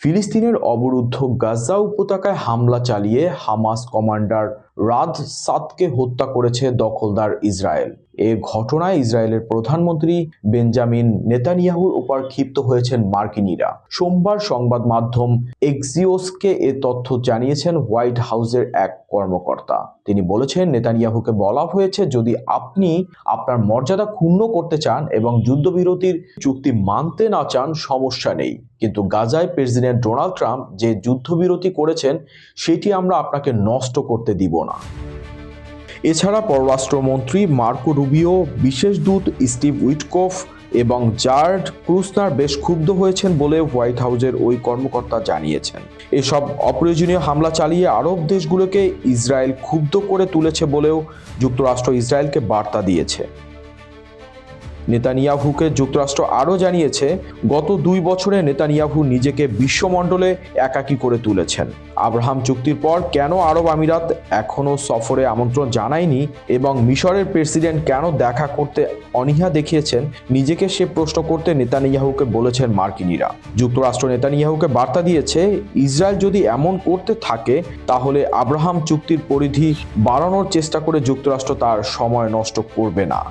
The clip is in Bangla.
ফিলিস্তিনের অবরুদ্ধ গাজা উপত্যকায় হামলা চালিয়ে হামাস কমান্ডার রাদ সাদকে হত্যা করেছে দখলদার ইসরায়েল। এ ঘটনায় ইসরায়েলের প্রধানমন্ত্রী বেঞ্জামিন নেতানিয়াহুর উপর ক্ষিপ্ত হয়েছেন মার্কিনিরা। সোমবার সংবাদ মাধ্যম এক্সিওসকে এ তথ্য জানিয়েছেন হোয়াইট হাউসের এক কর্মকর্তা। তিনি বলেছেন, নেতানিয়াহুকে বলা হয়েছে, যদি আপনি আপনার মর্যাদা ক্ষুণ্ণ করতে চান এবং যুদ্ধবিরতির চুক্তি মানতে না চান, সমস্যা নেই, কিন্তু গাজায় প্রেসিডেন্ট ডোনাল্ড ট্রাম্প যে যুদ্ধবিরতি করেছেন সেটি আমরা আপনাকে নষ্ট করতে দিব না। এছাড়া পররাষ্ট্রমন্ত্রী মার্কো রুবিও, বিশেষ দূত স্টিভ উইটকফ এবং জার্ড ক্রুসনার বেশ ক্ষুব্ধ হয়েছেন বলে হোয়াইট হাউসের ওই কর্মকর্তা জানিয়েছেন। এসব অপ্রয়োজনীয় হামলা চালিয়ে আরব দেশগুলোকে ইসরায়েল ক্ষুব্ধ করে তুলেছে বলেও যুক্তরাষ্ট্র ইসরায়েলকে বার্তা দিয়েছে। নেতানিয়াহুকে যুক্তরাষ্ট্র আরও জানিয়েছে, গত 2 বছরে নেতানিয়াহু নিজেকে বিশ্বমণ্ডলে একাকী করে তুলেছেন। আব্রাহাম চুক্তির পর কেন আরব আমিরাত এখনও সফরে আমন্ত্রণ জানায়নি এবং মিশরের প্রেসিডেন্ট কেন দেখা করতে অনীহা দেখিয়েছেন, নিজেকে সে প্রশ্ন করতে নেতানিয়াহুকে বলেছেন মার্কিনিরা। যুক্তরাষ্ট্র নেতানিয়াহুকে বার্তা দিয়েছে, ইসরায়েল যদি এমন করতে থাকে তাহলে আব্রাহাম চুক্তির পরিধি বাড়ানোর চেষ্টা করে যুক্তরাষ্ট্র তার সময় নষ্ট করবে না।